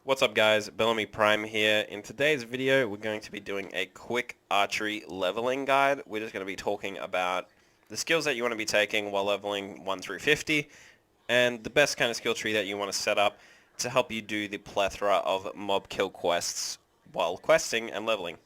What's up guys, Belamy Prime here. In today's video we're going to be doing a quick archery leveling guide. We're just going to be talking about the skills that you want to be taking while leveling 1 through 50 and the best kind of skill tree that you want to set up to help you do the plethora of mob kill quests while questing and leveling.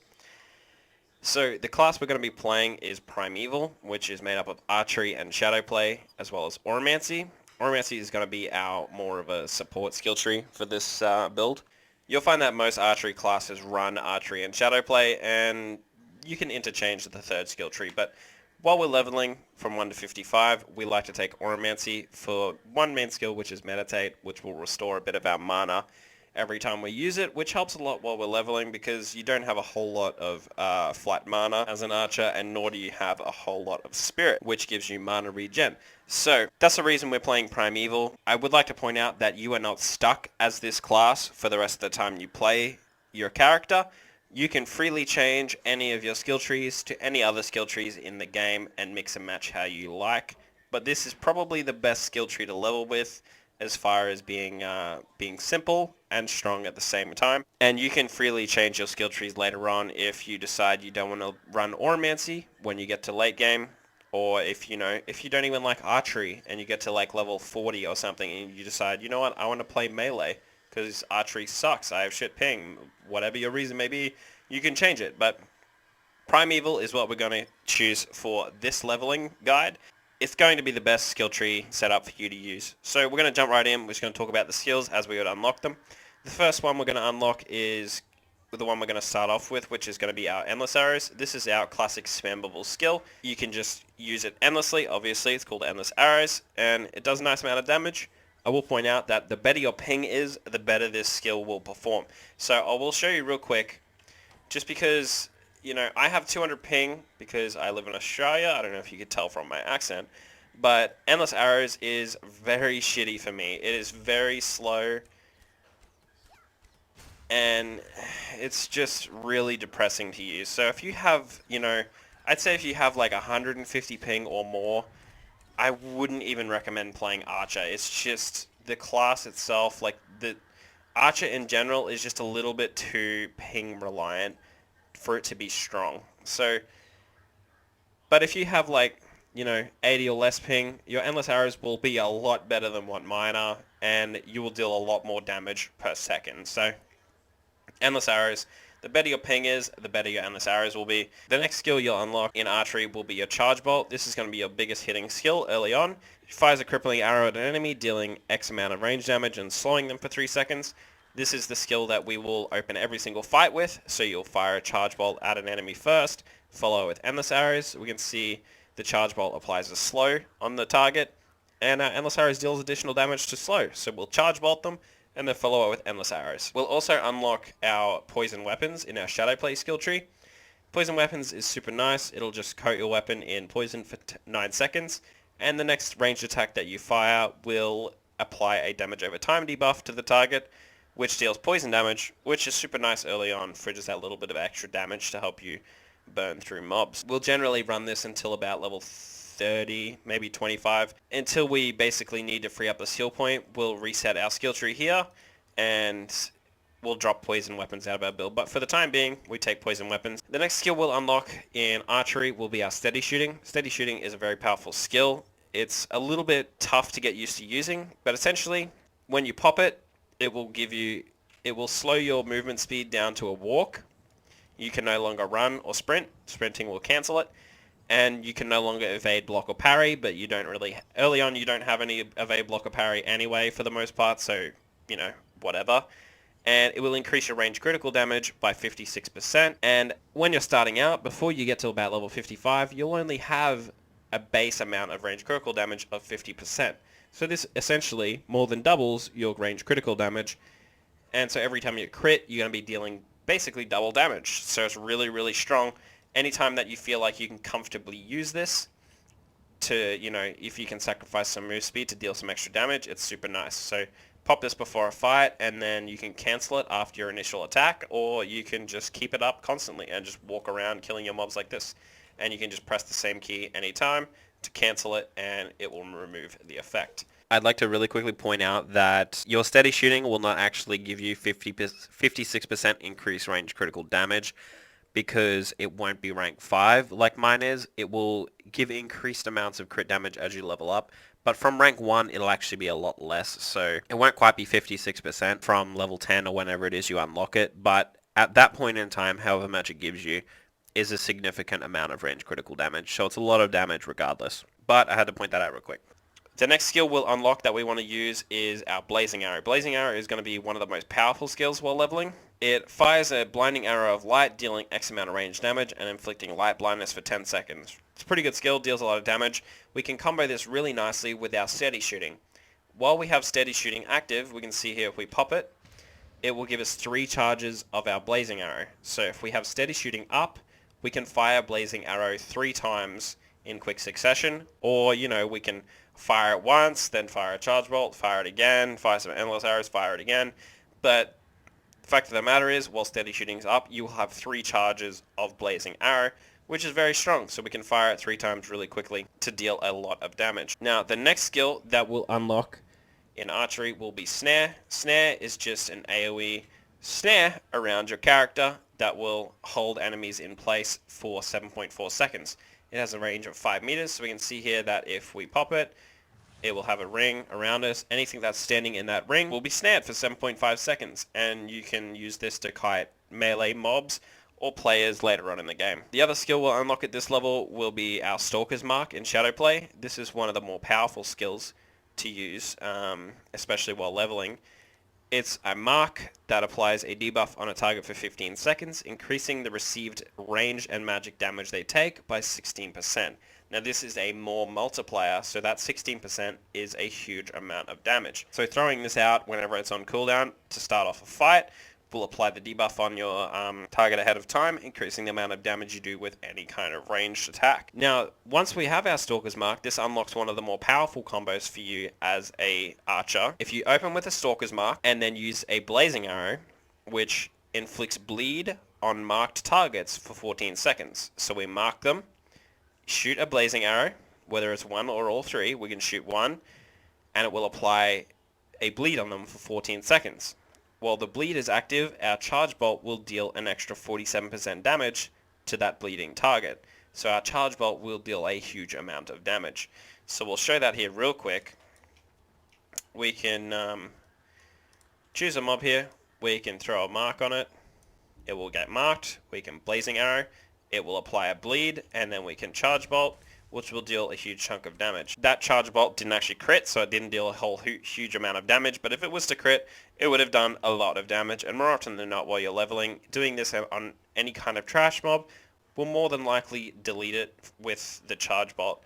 So the class we're going to be playing is Primeval, which is made up of archery and shadowplay as well as Oromancy. Oromancy is going to be our more of a support skill tree for this build. You'll find that most archery classes run archery and shadowplay, and you can interchange the third skill tree. But while we're leveling from 1 to 55, we like to take Oromancy for one main skill, which is Meditate, which will restore a bit of our mana every time we use it, which helps a lot while we're leveling because you don't have a whole lot of flat mana as an archer, and nor do you have a whole lot of spirit, which gives you mana regen. So that's the reason we're playing Primeval. I would like to point out that you are not stuck as this class for the rest of the time you play your character. You can freely change any of your skill trees to any other skill trees in the game and mix and match how you like. But this is probably the best skill tree to level with as far as being simple and strong at the same time. And you can freely change your skill trees later on if you decide you don't want to run Oromancy when you get to late game, or if you don't even like archery and you get to like level 40 or something and you decide, you know what, I want to play melee because archery sucks, I have shit ping, whatever your reason may be, you can change it. But Primeval is what we're going to choose for this leveling guide. It's going to be the best skill tree set up for you to use. So we're going to jump right in. We're just going to talk about the skills as we would unlock them. The first one we're going to unlock is the one we're going to start off with, which is going to be our Endless Arrows. This is our classic spammable skill. You can just use it endlessly. Obviously, it's called Endless Arrows, and it does a nice amount of damage. I will point out that the better your ping is, the better this skill will perform. So I will show you real quick, just because I have 200 ping because I live in Australia. I don't know if you could tell from my accent, but Endless Arrows is very shitty for me. It is very slow, and it's just really depressing to use. So if you have, I'd say if you have like 150 ping or more, I wouldn't even recommend playing Archer. It's just the class itself, like the Archer in general is just a little bit too ping reliant for it to be strong. So, but if you have like, 80 or less ping, your Endless Arrows will be a lot better than what mine are, and you will deal a lot more damage per second. So, Endless Arrows, the better your ping is, the better your Endless Arrows will be. The next skill you'll unlock in archery will be your Charge Bolt. This is going to be your biggest hitting skill early on. It fires a crippling arrow at an enemy, dealing X amount of range damage and slowing them for 3 seconds. This is the skill that we will open every single fight with, so you'll fire a Charge Bolt at an enemy first, follow with Endless Arrows. We can see the Charge Bolt applies a slow on the target, and Endless Arrows deals additional damage to slow, so we'll Charge Bolt them, and then follow it with Endless Arrows. We'll also unlock our Poison Weapons in our Shadowplay skill tree. Poison Weapons is super nice. It'll just coat your weapon in poison for 9 seconds, and the next ranged attack that you fire will apply a damage over time debuff to the target, which deals poison damage, which is super nice early on for just that little bit of extra damage to help you burn through mobs. We'll generally run this until about level 30, maybe 25, until we basically need to free up a skill point. We'll reset our skill tree here, and we'll drop poison weapons out of our build. But for the time being, we take poison weapons. The next skill we'll unlock in archery will be our steady shooting. Steady shooting is a very powerful skill. It's a little bit tough to get used to using, but essentially, when you pop it, it will slow your movement speed down to a walk. You can no longer run or sprint. Sprinting will cancel it. And you can no longer evade, block, or parry, but you don't really, early on you don't have any evade, block, or parry anyway for the most part, so, whatever. And it will increase your range critical damage by 56%. And when you're starting out, before you get to about level 55, you'll only have a base amount of range critical damage of 50%. So this essentially more than doubles your range critical damage, and so every time you crit, you're going to be dealing basically double damage. So it's really, really strong. Anytime that you feel like you can comfortably use this to, if you can sacrifice some move speed to deal some extra damage, it's super nice. So pop this before a fight, and then you can cancel it after your initial attack, or you can just keep it up constantly and just walk around killing your mobs like this. And you can just press the same key anytime to cancel it, and it will remove the effect. I'd like to really quickly point out that your steady shooting will not actually give you 56% increased range critical damage because it won't be rank 5 like mine is. It will give increased amounts of crit damage as you level up, but from rank 1 it'll actually be a lot less, so it won't quite be 56% from level 10 or whenever it is you unlock it, but at that point in time, however much it gives you is a significant amount of range critical damage, so it's a lot of damage regardless. But I had to point that out real quick. The next skill we'll unlock that we want to use is our Blazing Arrow. Blazing Arrow is going to be one of the most powerful skills while leveling. It fires a blinding arrow of light, dealing X amount of range damage and inflicting light blindness for 10 seconds. It's a pretty good skill, deals a lot of damage. We can combo this really nicely with our steady shooting. While we have steady shooting active, we can see here if we pop it, it will give us 3 charges of our Blazing Arrow. So if we have steady shooting up, we can fire Blazing Arrow 3 times in quick succession, or we can fire it once, then fire a charge bolt, fire it again, fire some endless arrows, fire it again. But the fact of the matter is, while steady shooting's up, you will have 3 charges of Blazing Arrow, which is very strong, so we can fire it 3 times really quickly to deal a lot of damage. Now, the next skill that we'll unlock in archery will be Snare. Snare is just an AoE snare around your character that will hold enemies in place for 7.4 seconds. It has a range of 5 meters, so we can see here that if we pop it, it will have a ring around us. Anything that's standing in that ring will be snared for 7.5 seconds, and you can use this to kite melee mobs or players later on in the game. The other skill we'll unlock at this level will be our Stalker's Mark in Shadowplay. This is one of the more powerful skills to use, especially while leveling. It's a mark that applies a debuff on a target for 15 seconds, increasing the received range and magic damage they take by 16%. Now this is a more multiplier, so that 16% is a huge amount of damage. So throwing this out whenever it's on cooldown to start off a fight will apply the debuff on your target ahead of time, increasing the amount of damage you do with any kind of ranged attack. Now, once we have our Stalker's Mark, this unlocks one of the more powerful combos for you as a archer. If you open with a Stalker's Mark and then use a Blazing Arrow, which inflicts bleed on marked targets for 14 seconds. So we mark them, shoot a Blazing Arrow, whether it's one or all 3, we can shoot one, and it will apply a bleed on them for 14 seconds. While the bleed is active, our charge bolt will deal an extra 47% damage to that bleeding target. So our charge bolt will deal a huge amount of damage. So we'll show that here real quick. We can choose a mob here. We can throw a mark on it. It will get marked. We can Blazing Arrow. It will apply a bleed, and then we can charge bolt, which will deal a huge chunk of damage. That charge bolt didn't actually crit, so it didn't deal a whole huge amount of damage, but if it was to crit, it would have done a lot of damage, and more often than not while you're leveling, doing this on any kind of trash mob will more than likely delete it with the charge bolt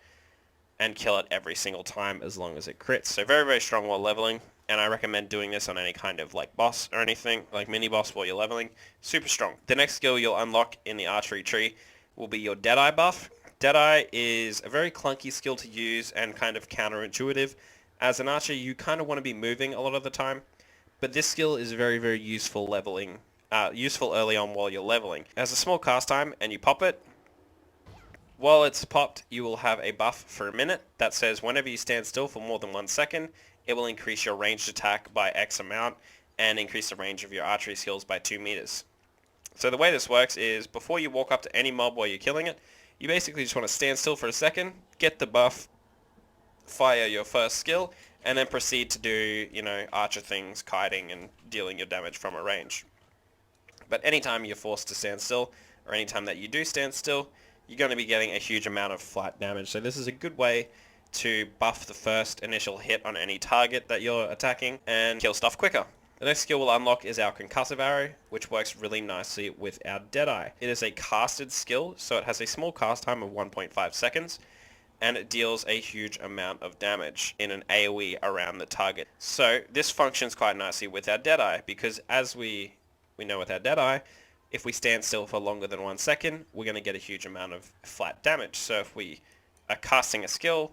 and kill it every single time as long as it crits. So very, very strong while leveling, and I recommend doing this on any kind of like boss or anything, like mini boss while you're leveling. Super strong. The next skill you'll unlock in the archery tree will be your Deadeye buff. Deadeye is a very clunky skill to use and kind of counterintuitive. As an archer, you kind of want to be moving a lot of the time, but this skill is very, very useful useful early on while you're leveling. It has a small cast time, and you pop it. While it's popped, you will have a buff for a minute that says whenever you stand still for more than 1 second, it will increase your ranged attack by X amount and increase the range of your archery skills by 2 meters. So the way this works is before you walk up to any mob while you're killing it, you basically just want to stand still for a second, get the buff, fire your first skill, and then proceed to do, archer things, kiting, and dealing your damage from a range. But anytime you're forced to stand still, or anytime that you do stand still, you're going to be getting a huge amount of flat damage. So this is a good way to buff the first initial hit on any target that you're attacking and kill stuff quicker. The next skill we'll unlock is our Concussive Arrow, which works really nicely with our Deadeye. It is a casted skill, so it has a small cast time of 1.5 seconds, and it deals a huge amount of damage in an AoE around the target. So this functions quite nicely with our Deadeye, because as we know with our Deadeye, if we stand still for longer than 1 second, we're going to get a huge amount of flat damage. So if we are casting a skill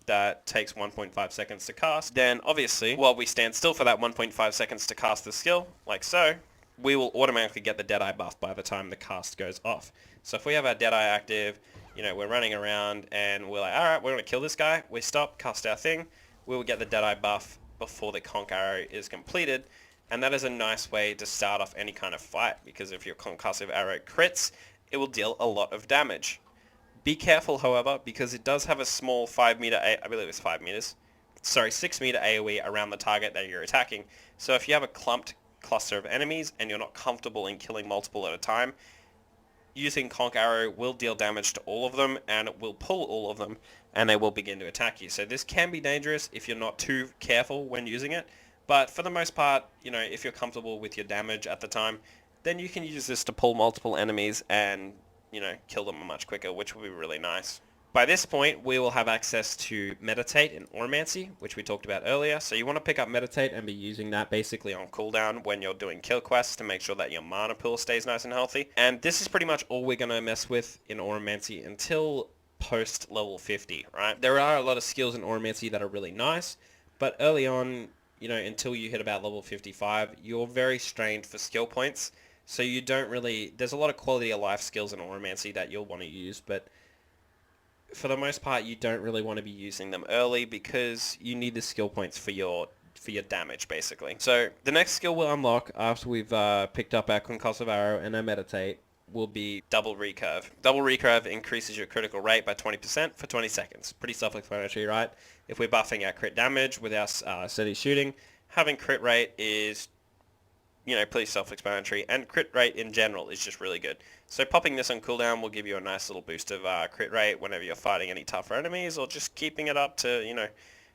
that takes 1.5 seconds to cast, then obviously while we stand still for that 1.5 seconds to cast the skill, like so, we will automatically get the Deadeye buff by the time the cast goes off. So if we have our Deadeye active, we're running around and we're like, alright, we're going to kill this guy, we stop, cast our thing, we will get the Deadeye buff before the Conk Arrow is completed, and that is a nice way to start off any kind of fight, because if your Concussive Arrow crits, it will deal a lot of damage. Be careful, however, because it does have a small 5 meter, I believe it's 5 meters, sorry, 6 meter AoE around the target that you're attacking. So if you have a clumped cluster of enemies and you're not comfortable in killing multiple at a time, using Conk Arrow will deal damage to all of them, and it will pull all of them, and they will begin to attack you. So this can be dangerous if you're not too careful when using it, but for the most part, you know, if you're comfortable with your damage at the time, then you can use this to pull multiple enemies and, you know, kill them much quicker, which will be really nice. By this point, we will have access to Meditate and Oromancy, which we talked about earlier. So you want to pick up Meditate and be using that basically on cooldown when you're doing kill quests to make sure that your mana pool stays nice and healthy. And this is pretty much all we're going to mess with in Oromancy until post level 50, right? There are a lot of skills in Oromancy that are really nice, but early on, you know, until you hit about level 55, you're very strained for skill points. So you don't really, there's a lot of quality of life skills in Oromancy that you'll want to use, but for the most part, you don't really want to be using them early because you need the skill points for your damage, basically. So the next skill we'll unlock after we've picked up our Concussive Arrow and our Meditate will be Double Recurve. Double Recurve increases your critical rate by 20% for 20 seconds. Pretty self-explanatory, right? If we're buffing our crit damage with our steady shooting, having crit rate is, you know, pretty self-explanatory, and crit rate in general is just really good. So popping this on cooldown will give you a nice little boost of crit rate whenever you're fighting any tougher enemies, or just keeping it up to, you know,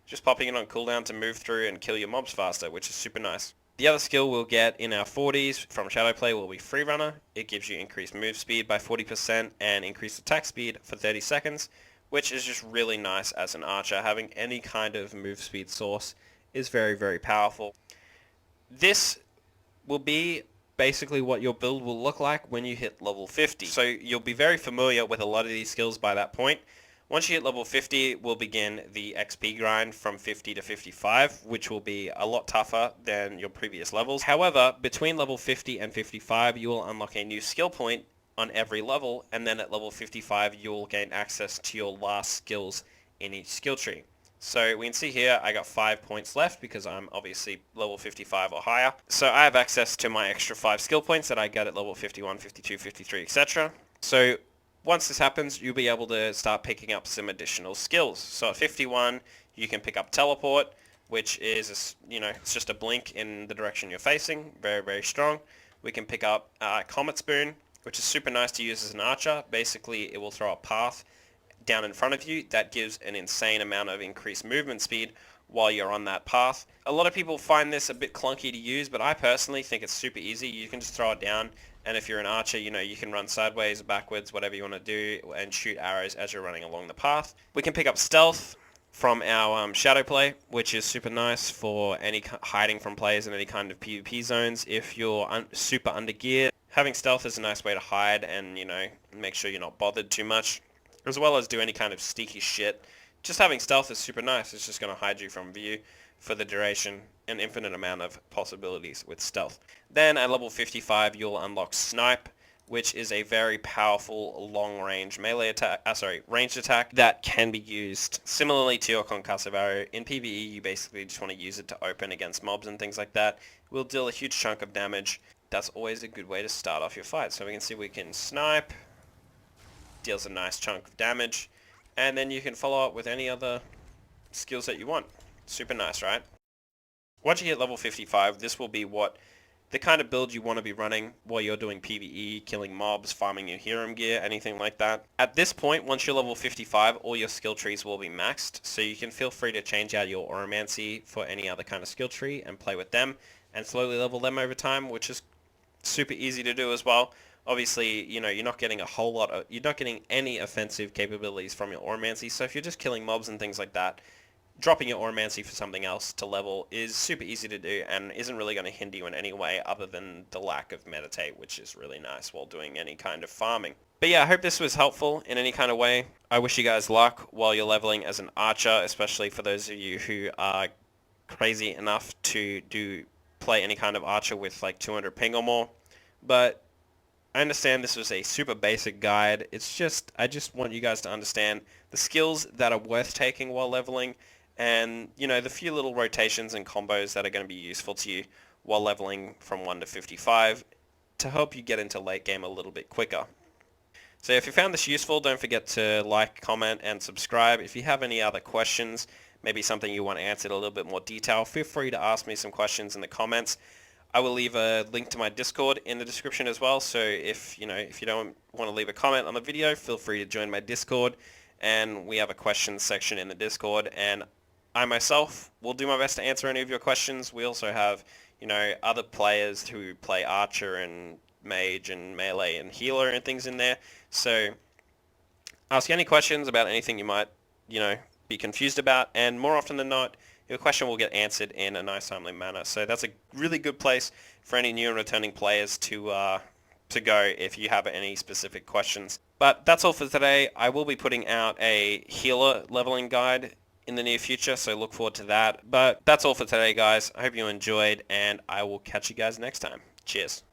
just popping it on cooldown to move through and kill your mobs faster, which is super nice. The other skill we'll get in our 40s from Shadowplay will be Free Runner. It gives you increased move speed by 40% and increased attack speed for 30 seconds, which is just really nice as an archer. Having any kind of move speed source is very, very powerful. This will be basically what your build will look like when you hit level 50. So you'll be very familiar with a lot of these skills by that point. Once you hit level 50, we'll begin the XP grind from 50 to 55, which will be a lot tougher than your previous levels. However, between level 50 and 55, you will unlock a new skill point on every level, and then at level 55, you'll gain access to your last skills in each skill tree. So we can see here I got 5 points left because I'm obviously level 55 or higher. So I have access to my extra 5 skill points that I get at level 51, 52, 53, etc. So once this happens, you'll be able to start picking up some additional skills. So at 51, you can pick up Teleport, which is, you know, it's just a blink in the direction you're facing. Very, very strong. We can pick up Comet Spoon, which is super nice to use as an archer. Basically, it will throw a path down in front of you that gives an insane amount of increased movement speed while you're on that path. A lot of people find this a bit clunky to use, but I personally think it's super easy. You can just throw it down, and if you're an archer, you know, you can run sideways or backwards, whatever you want to do, and shoot arrows as you're running along the path. We can pick up Stealth from our Shadow Play, which is super nice for any hiding from players in any kind of PvP zones. If you're super under gear, having Stealth is a nice way to hide and, you know, make sure you're not bothered too much, as well as do any kind of sneaky shit. Just having Stealth is super nice. It's just going to hide you from view for the duration, an infinite amount of possibilities with Stealth. Then at level 55, you'll unlock Snipe, which is a very powerful long-range melee attack, ranged attack that can be used similarly to your Concussive Arrow. In PvE, you basically just want to use it to open against mobs and things like that. It will deal a huge chunk of damage. That's always a good way to start off your fight. So we can see we can Snipe, deals a nice chunk of damage, and then you can follow up with any other skills that you want. Super nice, right? Once you hit level 55, this will be what the kind of build you want to be running while you're doing PvE, killing mobs, farming your hero gear, anything like that. At this point, once you're level 55, all your skill trees will be maxed, so you can feel free to change out your Oromancy for any other kind of skill tree and play with them and slowly level them over time, which is super easy to do as well. Obviously, you know, you're not getting you're not getting any offensive capabilities from your Oromancy, so if you're just killing mobs and things like that, dropping your Oromancy for something else to level is super easy to do and isn't really going to hinder you in any way other than the lack of Meditate, which is really nice while doing any kind of farming. But yeah, I hope this was helpful in any kind of way. I wish you guys luck while you're leveling as an archer, especially for those of you who are crazy enough to play any kind of archer with like 200 ping or more. But I understand this was a super basic guide. It's just, I just want you guys to understand the skills that are worth taking while leveling and, you know, the few little rotations and combos that are going to be useful to you while leveling from 1 to 55 to help you get into late game a little bit quicker. So if you found this useful, don't forget to like, comment, and subscribe. If you have any other questions, maybe something you want answered a little bit more detail, feel free to ask me some questions in the comments. I will leave a link to my Discord in the description as well. So if you don't want to leave a comment on the video, feel free to join my Discord, and we have a questions section in the Discord, and I myself will do my best to answer any of your questions. We also have, other players who play Archer and Mage and Melee and Healer and things in there. So ask any questions about anything you might, be confused about, and more often than not, your question will get answered in a nice, timely manner. So that's a really good place for any new and returning players to go if you have any specific questions. But that's all for today. I will be putting out a healer leveling guide in the near future, so look forward to that. But that's all for today, guys. I hope you enjoyed, and I will catch you guys next time. Cheers.